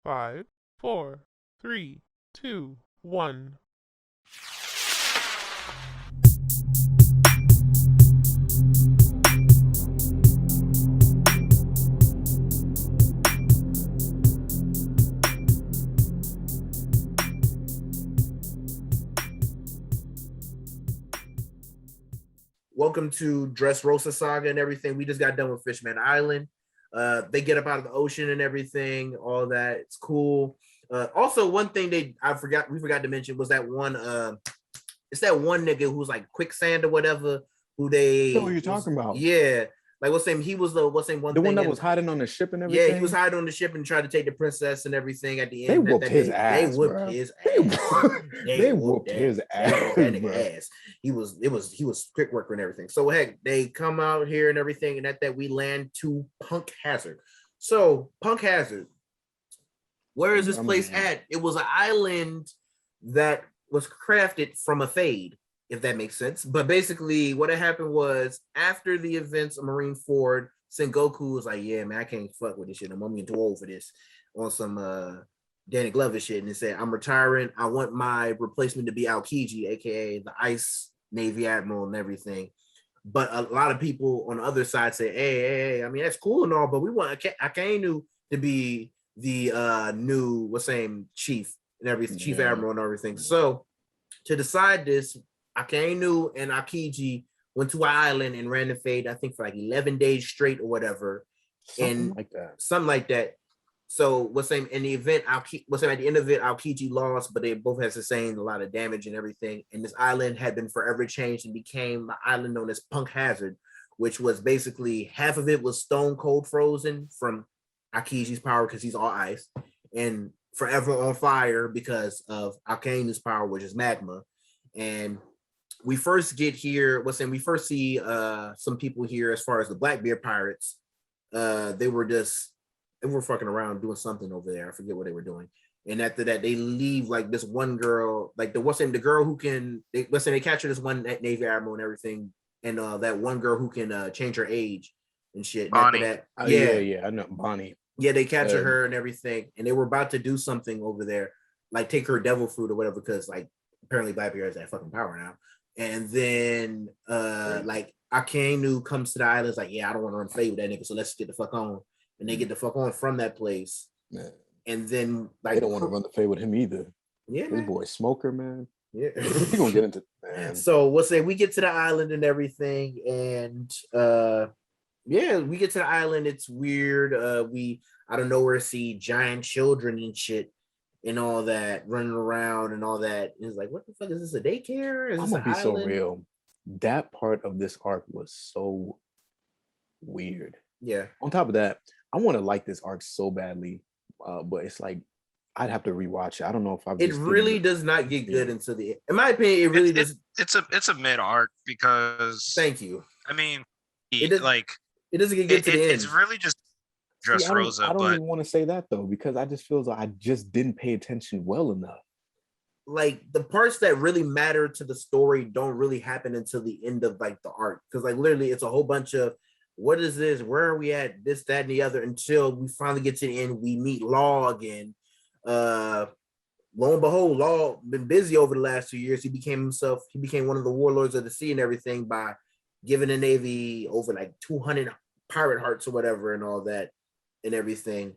5, 4, 3, 2, 1. Welcome to Dressrosa Saga and everything. We just got done with Fishman Island. They get up out of the ocean and everything, all that. It's cool. Also, one thing we forgot to mention was that one. It's that one nigga who's like quicksand or whatever. Who they? What are you talking about? Yeah, like what's name? He was the what's name? The one that was hiding on the ship and everything. Yeah, he was hiding on the ship and tried to take the princess and everything. At the end, they whooped his ass. They whooped his ass. They whooped his ass. That nigga ass. He was quick worker and everything. So heck, they come out here and everything, and at that we land to Punk Hazard. So Punk Hazard, where is this place at? It was an island that was crafted from a fade, if that makes sense. But basically, what had happened was after the events of Marineford, Sengoku was like, "Yeah, man, I can't fuck with this shit. I'm getting too old for this." On some Danny Glover shit, and he said, "I'm retiring. I want my replacement to be Aokiji, aka the Ice Navy Admiral and everything." But a lot of people on the other side say, "Hey, I mean that's cool and all, but we want Akainu to be the new chief and everything, chief admiral and everything." So to decide this, Akainu and Akiji went to an island and ran the fade, I think for like 11 days straight or whatever. Something like that. So in the event, at the end of it, Aokiji lost, but they both had sustained a lot of damage and everything. And this island had been forever changed and became the island known as Punk Hazard, which was basically half of it was stone cold frozen from Akiji's power because he's all ice, and forever on fire because of Akainu's power, which is magma. And we first get here, we first see some people here as far as the Blackbeard pirates. They were fucking around doing something over there. I forget what they were doing. And after that, they leave like this one girl, like the girl who can, they capture this one Navy admiral and everything. And that one girl who can change her age and shit. And Bonnie. After that, yeah, I know Bonnie. Yeah, they capture her and everything. And they were about to do something over there, like take her devil fruit or whatever, because like apparently Blackbeard has that fucking power now. And then like Akainu comes to the island, like, yeah, I don't want to run fade with that nigga, so let's get the fuck on. And they get the fuck on from that place. Man. And then like they don't want to run the fade with him either. Yeah, this boy Smoker, man. Yeah, he gonna get into man. So we get to the island and everything, and we get to the island. It's weird. We out of nowhere see giant children and shit and all that running around and all that. And it's like, what the fuck is this? A daycare? Is this I'm gonna be island? So real. That part of this arc was so weird. Yeah. On top of that, I want to like this arc so badly, but it's like I'd have to rewatch it. I don't know if I've. It really does not get good until the. In my opinion, it really does. It's a mid arc because. Thank you. I mean, it doesn't get good to the end. It's really just Dressrosa. I don't even want to say that though, because I just feel like I just didn't pay attention well enough. Like the parts that really matter to the story don't really happen until the end of like the arc, because like literally it's a whole bunch of what is this, where are we at, this, that, and the other, until we finally get to the end. We meet Law again. Lo and behold, Law been busy over the last 2 years. He became one of the warlords of the sea and everything by giving the Navy over like 200 pirate hearts or whatever and all that and everything.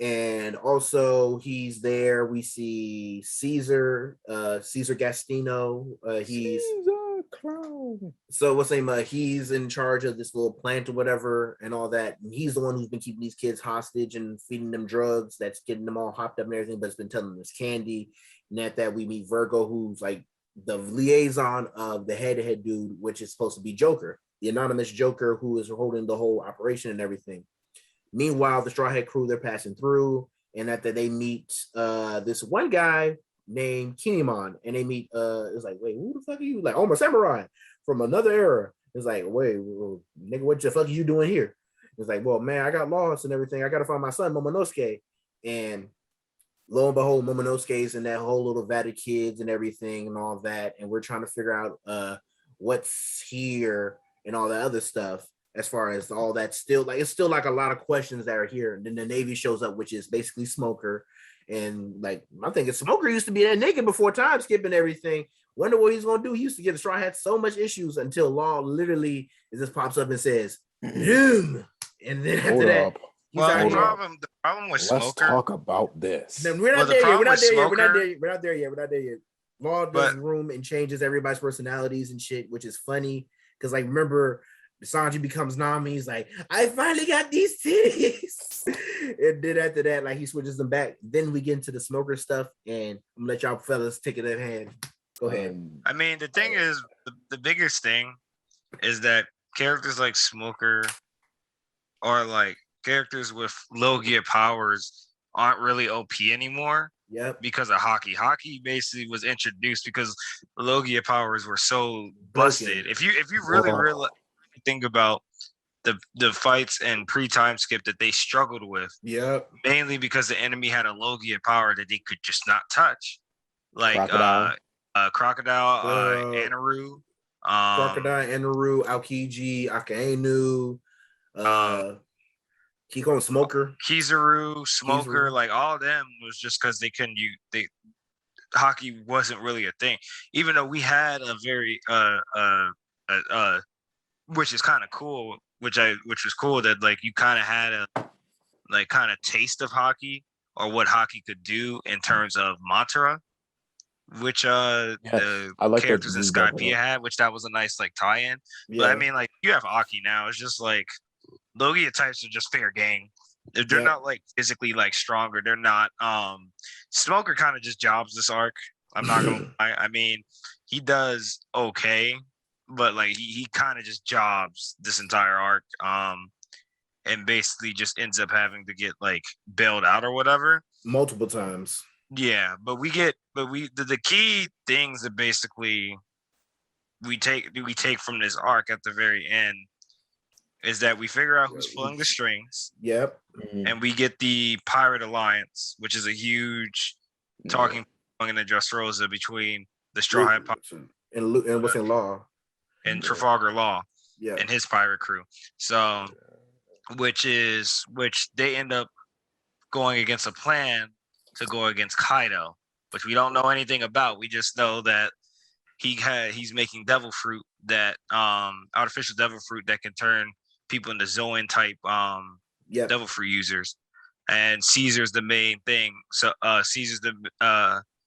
And also he's there. We see Caesar Gastino. He's Caesar Clown. So he's in charge of this little plant or whatever and all that. And he's the one who's been keeping these kids hostage and feeding them drugs that's getting them all hopped up and everything, but it's been telling them it's candy. And at that we meet Virgo, who's like the liaison of the head-to-head dude, which is supposed to be Joker, the anonymous Joker who is holding the whole operation and everything. Meanwhile, the Straw Hat crew, they're passing through, and after they meet this one guy named Kinemon, and they meet it's like, wait, who the fuck are you? Like, oh, my samurai from another era. It's like, wait, well, nigga, what the fuck are you doing here? It's like, well, man, I got lost and everything. I gotta find my son Momonosuke. And lo and behold, Momonosuke's in that whole little vat of kids and everything and all that, and we're trying to figure out what's here and all that other stuff. as far as all that. Still, like, it's still like a lot of questions that are here. And then the Navy shows up, which is basically Smoker. And like, my thing is, Smoker used to be that nigga before time skipping everything. Wonder what he's gonna do. He used to give the Straw Hat so much issues until Law literally just pops up and says, "Doom," and then after that, he's Well, already the problem with Let's Smoker. talk about this. No, we're not Well, the there yet. We're problem not with there yet. We're not Smoker- there yet. We're not there yet. We're not there yet. Law does But- room and changes everybody's personalities and shit, which is funny. Because, like, remember, Sanji becomes Nami. He's like, I finally got these titties. And then after that, like, he switches them back. Then we get into the Smoker stuff. And I'm gonna let y'all fellas take it at hand. Go ahead. I mean, the thing is, the biggest thing is that characters like Smoker or like characters with low gear powers aren't really OP anymore. Yep. Because of hockey. Hockey basically was introduced because Logia powers were so busted. If you really think about the fights and pre-time skip that they struggled with, mainly because the enemy had a Logia power that they could just not touch. Like Crocodile, Anaru. Crocodile, Anaru, Aokiji, Akainu, Kiko, Smoker, Kizaru, Smoker, like all of them was just because they couldn't hockey wasn't really a thing. Even though we had a very which is kind of cool, which was cool that like you kind of had a like kind of taste of hockey or what hockey could do in terms of mantra, which the characters in Skypiea had, which that was a nice like tie-in. But I mean, like, you have Aki now, it's just like Logia types are just fair game. They're not like physically like stronger. They're not. Smoker kind of just jobs this arc. I'm not gonna lie. I mean, he does okay, but like he kind of just jobs this entire arc. And basically just ends up having to get like bailed out or whatever multiple times. Yeah, but the key things that basically we take from this arc at the very end is that we figure out who's pulling the strings. Yep. And we get the Pirate Alliance, which is a huge talking point in the Dressrosa between the Straw Hat and what's in Law and Trafalgar Law, yeah, and his pirate crew. So, which they end up going against a plan to go against Kaido, which we don't know anything about. We just know that he's making devil fruit, that artificial devil fruit that can turn people into Zoan type devil fruit users. And Caesar's the main thing. So Caesar's the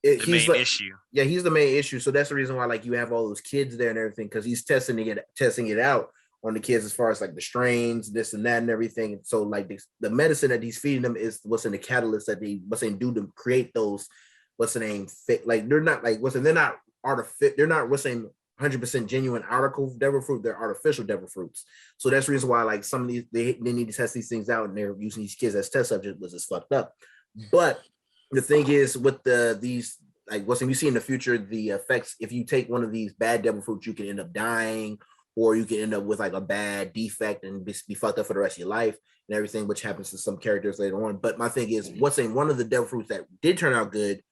main issue. Yeah, he's the main issue. So that's the reason why like you have all those kids there and everything, because he's testing it out on the kids as far as like the strains, this and that and everything. So like the medicine that he's feeding them is what's in the catalyst that they do to create those like they're not like they're not artificial, they're not 100% genuine article devil fruit, they're artificial devil fruits. So that's the reason why like some of these they need to test these things out, and they're using these kids as test subjects, was just fucked up. But the thing is with these like you see in the future, the effects, if you take one of these bad devil fruits, you can end up dying, or you can end up with like a bad defect and be fucked up for the rest of your life and everything, which happens to some characters later on. But my thing is, one of the devil fruits that did turn out good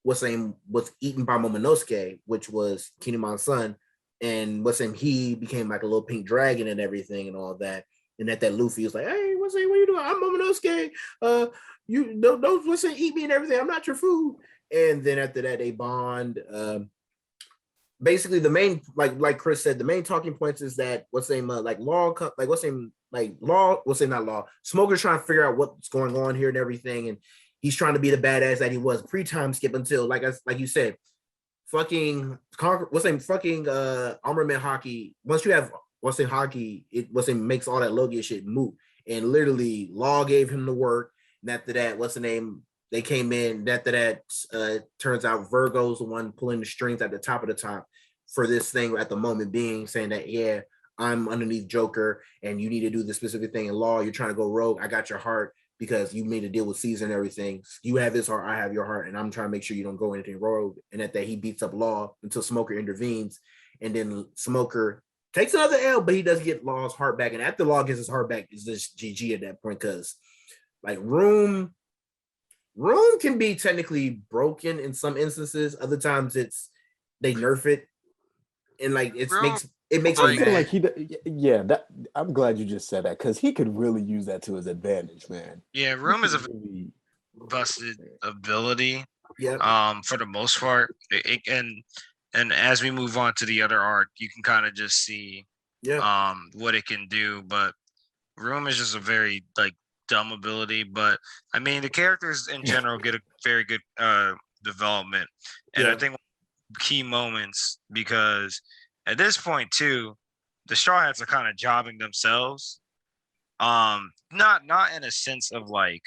was eaten by Momonosuke, which was Kinemon's son, and he became like a little pink dragon and everything and all that. And that Luffy was like, hey, what are you doing? I'm Momonosuke. You don't eat me and everything. I'm not your food. And then after that, they bond. Basically, the main like Chris said, the main talking points is that Smoker's trying to figure out what's going on here and everything, and he's trying to be the badass that he was pre-time skip until like you said, fucking armament hockey. Once you have hockey, it makes all that Logia shit moot. And literally, Law gave him the work. And after that, they came in. And after that, turns out Virgo's the one pulling the strings at the top of the top for this thing at the moment being, saying that, yeah, I'm underneath Joker and you need to do this specific thing. In Law, you're trying to go rogue. I got your heart because you made a deal with Caesar and everything. You have his heart, I have your heart, and I'm trying to make sure you don't go anything rogue. And at that, he beats up Law until Smoker intervenes. And then Smoker takes another L, but he does get Law's heart back. And after Law gets his heart back, it's just GG at that point, because like Room can be technically broken in some instances. Other times they nerf it, and like it makes it makes I me feel mad. like yeah, that I'm glad you just said that because he could really use that to his advantage, man. Yeah, He Room is a could really, busted ability. Yeah, For the most part, and as we move on to the other arc, you can kind of just see yeah, what it can do. But Room is just a very like dumb ability. But I mean, the characters in general get a very good development, and I yeah. think key moments because at this point too, the Straw Hats are kind of jobbing themselves. Not in a sense of like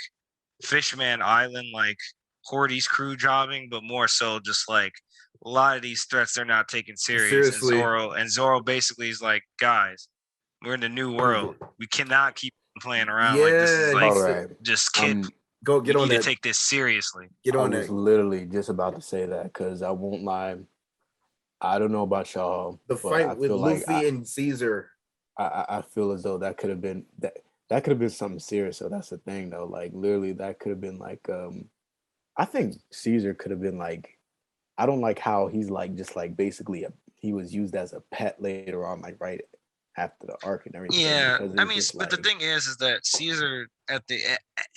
Fishman Island, like Horty's crew jobbing, but more so just like a lot of these threats they're not taking serious. Seriously. And Zoro basically is like, guys, we're in the new world. We cannot keep playing around like this. Is Yeah, like all right. just kid. Go We get on need to that. take this seriously. Get I on was that. literally just about to say that because I won't lie. I don't know about y'all, The but I fight with feel like Luffy and Caesar. I feel as though that could have been that could have been something serious. So that's the thing though. Like literally that could have been like I think Caesar could have been like I don't like how he's like just like basically he was used as a pet later on, like right after the arc and everything. Yeah, Because I it's mean, just but the like thing is that Caesar at the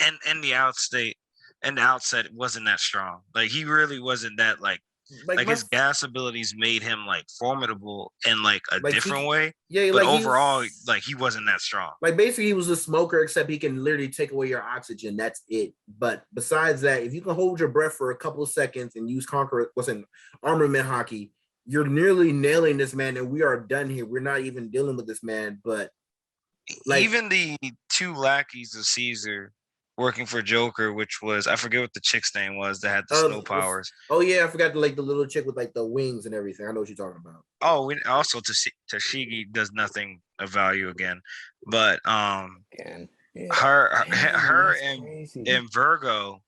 and in the outstate and the outset wasn't that strong. Like he really wasn't that Like like my, his gas abilities made him like formidable in like a like different he, way. yeah, But like overall, like he wasn't that strong. like basically he was a smoker, except he can literally take away your oxygen. That's it. But besides that, if you can hold your breath for a couple of seconds and use conquer what's in armament hockey, you're nearly nailing this man, and we are done here. We're not even dealing with this man. But like Even the two lackeys of Caesar working for Joker, which was I forget what the chick's name was that had the snow powers. oh yeah, I forgot the like the little chick with like the wings and everything. I know what you're talking about. Oh, we also Tashigi does nothing of value again, but again, damn, her that's crazy. and Virgo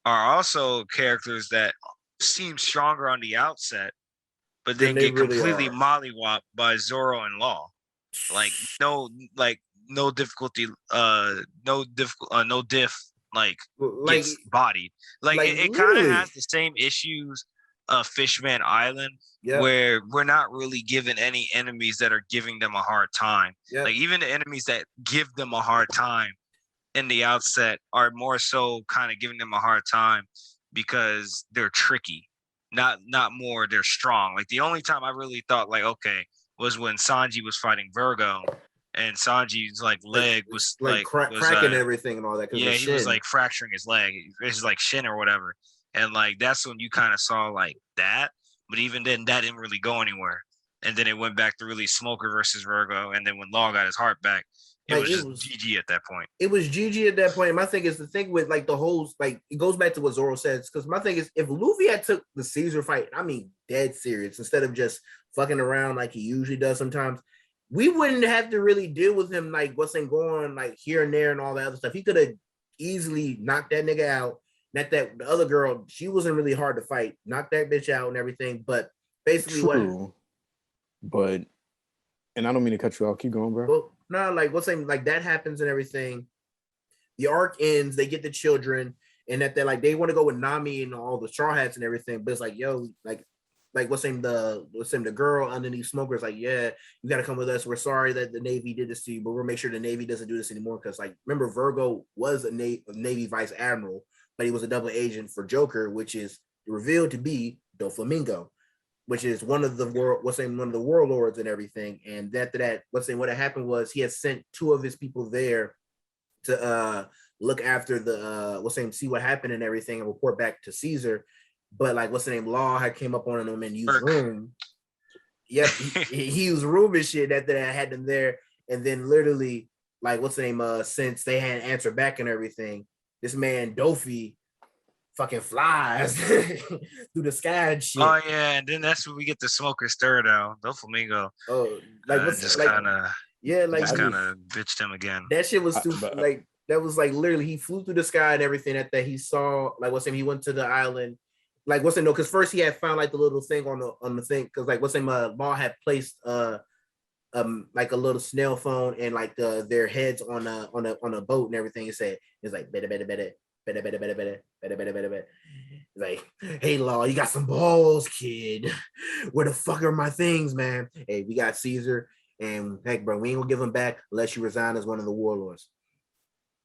are also characters that seem stronger on the outset, but Then then they get really completely are. mollywopped by Zoro and Law. Like no difficulty, no diff like Like gets bodied. Like like it kind of literally. has the same issues of Fishman Island, Yep. where we're not really given any enemies that are giving them a hard time. Yep. Like even the enemies that give them a hard time in the outset are more so kind of giving them a hard time because they're tricky, not more they're strong. Like the only time I really thought like okay was when Sanji was fighting Virgo and Sanji's like leg was like cracking everything and all that. Yeah, he was like fracturing his leg, his like shin or whatever, and like that's when you kind of saw like that. But even then, that didn't really go anywhere. And then it went back to really Smoker versus Virgo, and then when Law got his heart back, it Like, was it just was- GG at that point. It was GG at that point. My thing is the thing with like the whole like it goes back to what Zoro says, because my thing is if Luffy had took the Caesar fight, I mean dead serious, instead of just fucking around like he usually does sometimes, we wouldn't have to really deal with him like what's going like here and there and all that other stuff. He could have easily knocked that nigga out. Not that the other girl, she wasn't really hard to fight, knocked that bitch out and everything. But basically, True, but and I don't mean to cut you off. Keep going, bro. Well, no, like what's saying, like that happens and everything. The arc ends, they get the children, and that they're like they want to go with Nami and all the Straw Hats and everything. But it's like, yo, like what's saying the girl underneath Smoker's like, yeah, you got to come with us. We're sorry that the Navy did this to you, but we'll make sure the Navy doesn't do this anymore. Because like, remember, Virgo was a Navy vice admiral, but he was a double agent for Joker, which is revealed to be Doflamingo, which is one of the warlords and everything. And after that, what had happened was he had sent two of his people there to look after the see what happened and everything and report back to Caesar. But like Law had came up on him and used room. Yep, he used room and shit after that had them there. And then literally, like since they hadn't answered back and everything, this man Dofi fucking flies through the sky and shit. Oh yeah, and then that's when we get the Smoker's third out, Doflamingo. Oh, like what's just like kind of bitched him again. That shit was too like that was like literally he flew through the sky and everything that he saw. Like he went to the island. Like because first he had found like the little thing on the thing, because like Law had placed like a little snail phone and like their heads on a boat and everything. It said it's like better. Like, hey Law, you got some balls, kid. Where the fuck are my things, man? Hey, hey, we got Caesar, and heck, bro, we ain't gonna give him back unless you resign as one of the warlords.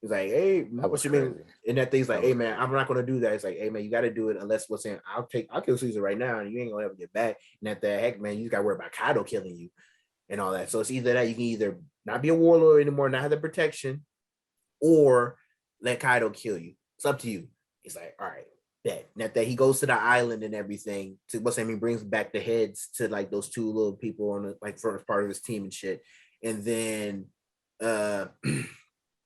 He's like, hey, what you mean? And that thing's like, hey man, I'm not gonna do that. It's like, hey man, you gotta do it unless what's saying, I'll kill Caesar right now, and you ain't gonna ever get back. And that heck, man, you gotta worry about Kaido killing you and all that. So it's either that you can either not be a warlord anymore, not have the protection, or let Kaido kill you. It's up to you. He's like, all right, bet. And that he goes to the island and everything. To what's name, he brings back the heads to like those two little people on the like first part of his team and shit. And then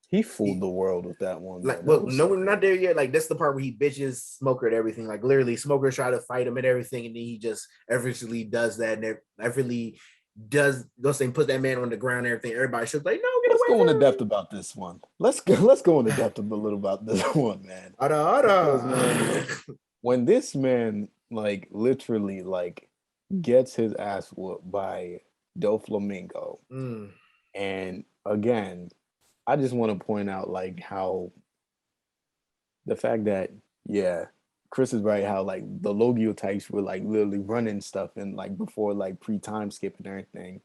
he fooled the world with that one. Like, well, no, we're not there yet. Like, that's the part where he bitches Smoker and everything. Like, literally, Smoker try to fight him and everything, and then he just effortlessly does that, and effortlessly does those things, put that man on the ground and everything. Everybody should like, no, get let's away. Go into depth about this one. Let's go into depth a little about this one, man. Because, man, when this man like literally like gets his ass whooped by Doflamingo, and again, I just want to point out like how the fact that Chris is right, how like the Logio types were like literally running stuff and like before like pre-time skip and everything.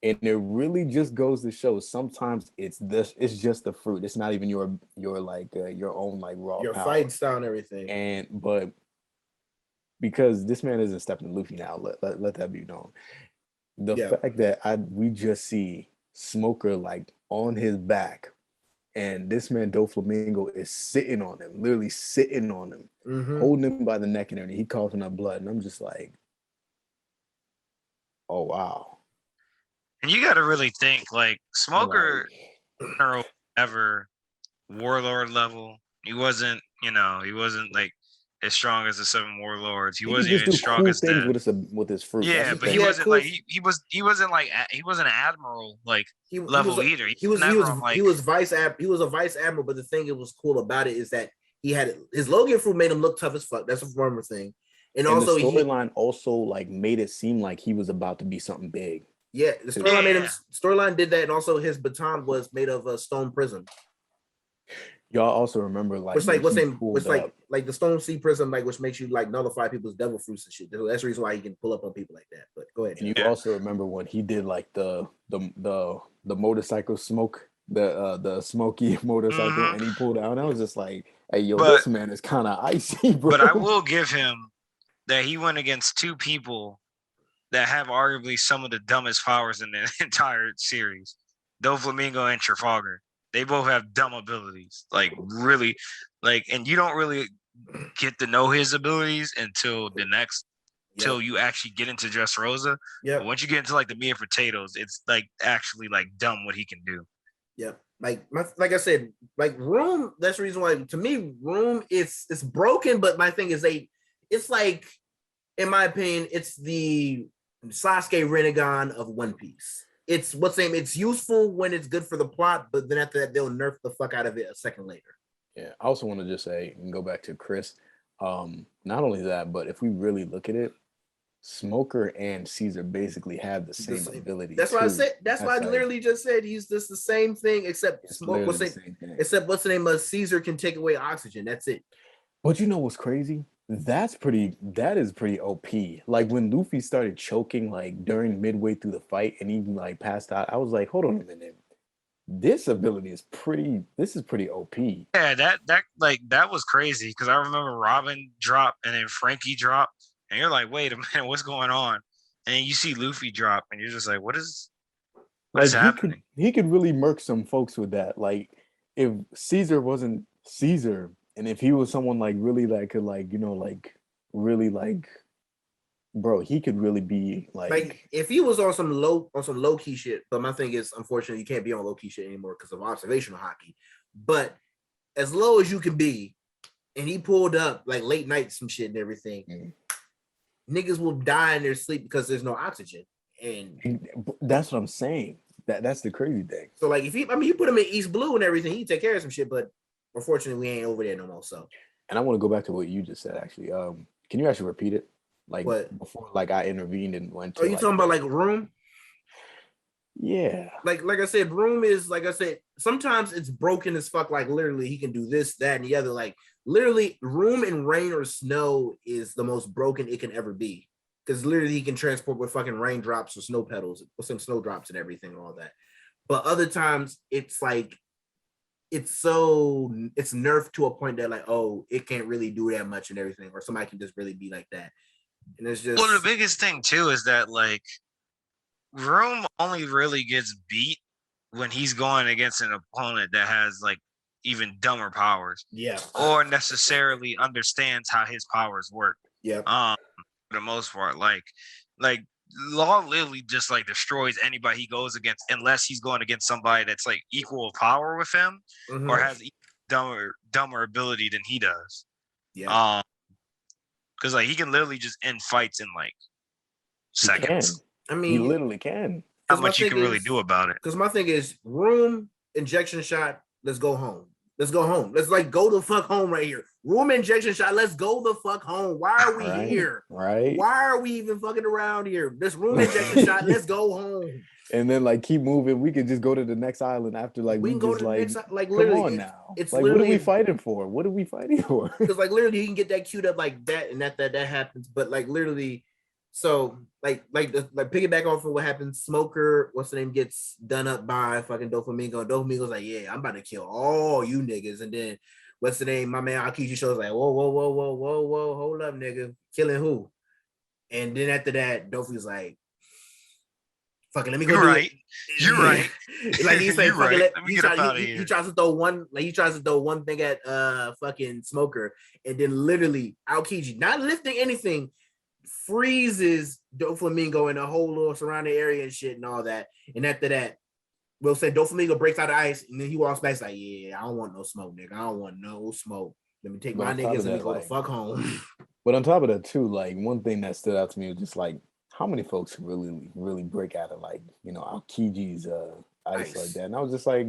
And it really just goes to show sometimes it's just the fruit. It's not even your like your own like raw your power. fighting style and everything. But because this man isn't stepping Luffy now, let that be known. The fact that we just see Smoker like on his back, and this man Doflamingo is sitting on him, literally sitting on him, holding him by the neck and everything. He coughing up blood, and I'm just like, oh wow. And you got to really think like Smoker, ever warlord level. He wasn't like as strong as the 7 warlords. He wasn't even strong as things with his fruit. Yeah, but he wasn't like he wasn't an admiral like level either. He was a vice admiral. But the thing that was cool about it is that he had his Logan fruit made him look tough as fuck. That's a former thing. And also the storyline also like made it seem like he was about to be something big. Yeah, the storyline did that, and also his baton was made of a stone prism. Y'all also remember like which like the stone sea prism, like which makes you like nullify people's devil fruits and shit. That's the reason why you can pull up on people like that. But go ahead. And you also remember when he did like the motorcycle smoke, the smoky motorcycle, and he pulled out. And I was just like, hey, yo, this man is kind of icy, bro. But I will give him that he went against 2 people that have arguably some of the dumbest powers in the entire series, Doflamingo and Trafalgar. They both have dumb abilities, like really, like, and you don't really get to know his abilities until till you actually get into Dressrosa. Yeah. Once you get into like the meat and potatoes, it's like actually like dumb what he can do. Yeah. Like I said, like Room. That's the reason why to me Room it's broken. But my thing is it's like, in my opinion, it's the Sasuke Rinnegan of One Piece. It's it's useful when it's good for the plot, but then after that, they'll nerf the fuck out of it a second later. Yeah, I also want to just say and go back to Chris. Not only that, but if we really look at it, Smoker and Caesar basically have the same ability. That's why I said. That's why I literally just said he's just the same thing, except Caesar can take away oxygen. That's it. But you know what's crazy? That is pretty OP. Like when Luffy started choking like during midway through the fight and even like passed out, I was like, hold on a minute. This ability is pretty OP. Yeah, that was crazy because I remember Robin drop and then Frankie drop, and you're like, wait a minute, what's going on? And then you see Luffy drop, and you're just like, what is happening? He could really murk some folks with that. Like if Caesar wasn't Caesar, and if he was someone like really that could like, you know, like really like, bro, he could really be like if he was on some low key shit. But my thing is, unfortunately, you can't be on low key shit anymore because of observational haki. But as low as you can be, and he pulled up like late night some shit and everything, niggas will die in their sleep because there's no oxygen. And that's what I'm saying. That's the crazy thing. So like you put him in East Blue and everything, he take care of some shit, but unfortunately, we ain't over there no more. So, and I want to go back to what you just said. Actually, can you actually repeat it? Like what? Before, like I intervened and went to. Are you talking about like Room? Yeah. Like I said, Room is like I said. Sometimes it's broken as fuck. Like literally, he can do this, that, and the other. Like literally, Room in rain or snow is the most broken it can ever be. because literally he can transport with fucking raindrops or snow petals, with some snowdrops and everything and all that. But other times it's like it's nerfed to a point that like, oh, it can't really do that much and everything, or somebody can just really be like that. And it's just Well, the biggest thing too is that like Room only really gets beat when he's going against an opponent that has like even dumber powers. Yeah. Or necessarily understands how his powers work. Yeah. For the most part, like Law literally just like destroys anybody he goes against, unless he's going against somebody that's like equal power with him or has dumber ability than he does. Yeah. Because like he can literally just end fights in like seconds. I mean, he literally can. How much you can really do about it? Because my thing is, Room injection shot. Let's go home. Let's go home. Let's like go the fuck home right here. Room injection shot. Let's go the fuck home. Why are we here? Right. Why are we even fucking around here? This room injection shot. Let's go home. And then like keep moving. We could just go to the next island after like we can go just to the like next. Like come literally, on now. It's like what are we fighting for? What are we fighting for? Because like literally, you can get that queued up like that, and that happens. But like literally, so like piggyback off of what happens. Smoker, what's the name, gets done up by fucking Doflamingo. Doflamingo's like, yeah, I'm about to kill all you niggas. And then what's the name? My man Aokiji shows like, whoa, hold up, nigga, killing who? And then after that, Doflamingo's like, fucking, let me go. You're right. Like he's like, fucking, right. Let me get up out of here. He tries to throw one thing at fucking Smoker, and then literally Aokiji, not lifting anything, freezes Doflamingo in a whole little surrounding area and shit and all that. And after that, we'll say Doflamingo breaks out of ice, and then he walks back like, yeah, I don't want no smoke, nigga. I don't want no smoke. Let me take my niggas and go the fuck home. But on top of that too, like one thing that stood out to me was just like how many folks really break out of like, you know, Aokiji's ice like that. And I was just like,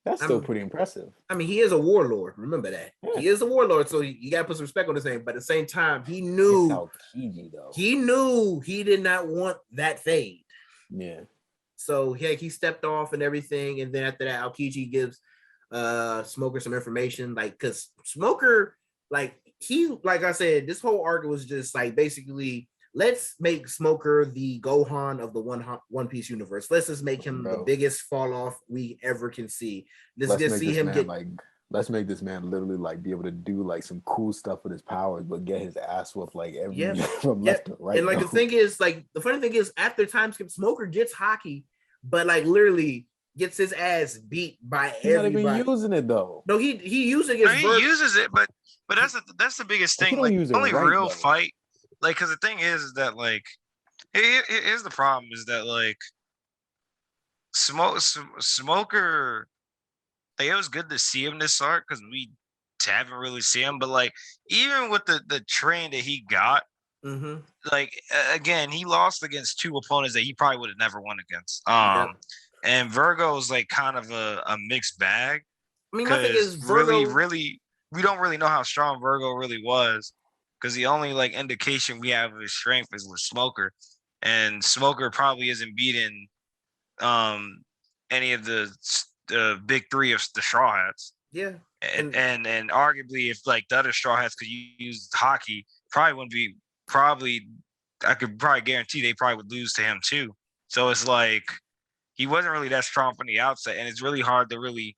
that's still pretty impressive. I mean, he is a warlord. Remember that. Yeah. He is a warlord, so you gotta put some respect on his name. But at the same time, he knew Aokiji, though. He knew he did not want that fade. Yeah. So he stepped off and everything, and then after that, Aokiji gives Smoker some information, like, because Smoker, like I said, this whole arc was just like basically, let's make Smoker the Gohan of the One Piece universe. Let's just make him the biggest fall off we ever can see. Let's make this man literally like be able to do like some cool stuff with his powers, but get his ass whooped like from left to right. And like the thing is, like the funny thing is, after time skip, Smoker gets hockey, but like literally gets his ass beat by everybody. He's not even using it though. No, he using it. He uses it, but that's the biggest thing. Like only real fight. Like, because the thing is that, like, here's the problem is that, like, Smoker, like, it was good to see him this arc because we haven't really seen him. But, like, even with the train that he got, like, again, he lost against two opponents that he probably would have never won against. And Virgo is, like, kind of a mixed bag. I mean, my thing is, Virgo... really, we don't really know how strong Virgo really was. Because the only like indication we have of his strength is with Smoker, and Smoker probably isn't beating any of the big three of the Straw Hats. Yeah, and arguably if like the other Straw Hats could use hockey, probably wouldn't be. I could probably guarantee they probably would lose to him too. So it's like he wasn't really that strong from the outset, and it's really hard to really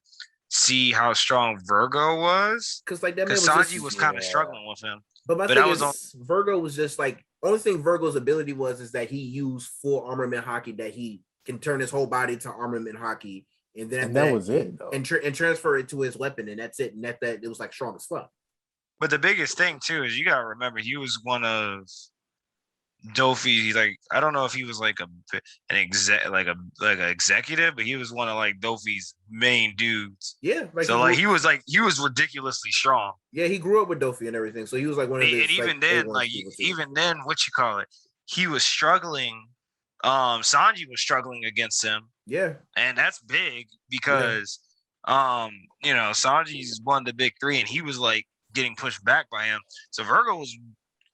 see how strong Virgo was. Because like that, Sanji was kind of struggling with him. But my thing is, Virgo was just like, only thing Virgo's ability is that he used full armament hockey, that he can turn his whole body to armament hockey, and then that was it, though. And transfer it to his weapon, and that's it. And that it was like strong as fuck. But the biggest thing too is you gotta remember he was one of Dofi's, like, I don't know if he was like an executive, but he was one of like Dofi's main dudes. Yeah, like so he was ridiculously strong. Yeah, he grew up with Dofi and everything, so he was like one of his. And even then, he was struggling. Sanji was struggling against him. Yeah, and that's big because Sanji's one of the big three, and he was like getting pushed back by him. So Virgo was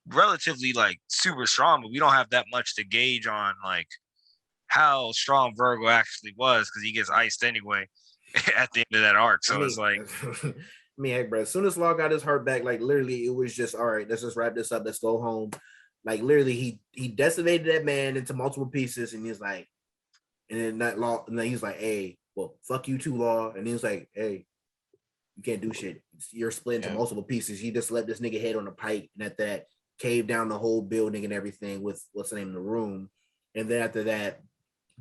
relatively like super strong, but we don't have that much to gauge on like how strong Virgo actually was because he gets iced anyway at the end of that arc. So it's like, hey, bro, as soon as Law got his heart back, like literally, it was just all right. Let's just wrap this up. Let's go home. Like literally, he decimated that man into multiple pieces, and he's like, and then that law, and then he's like, hey, well, fuck you too, law. And he was like, hey, you can't do shit. You're split into multiple pieces. He just let this nigga head on a pike, and at that caved down the whole building and everything with what's the name of the room. And then after that,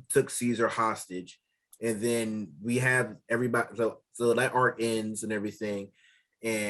took Caesar hostage. And then we have everybody. So that arc ends and everything. And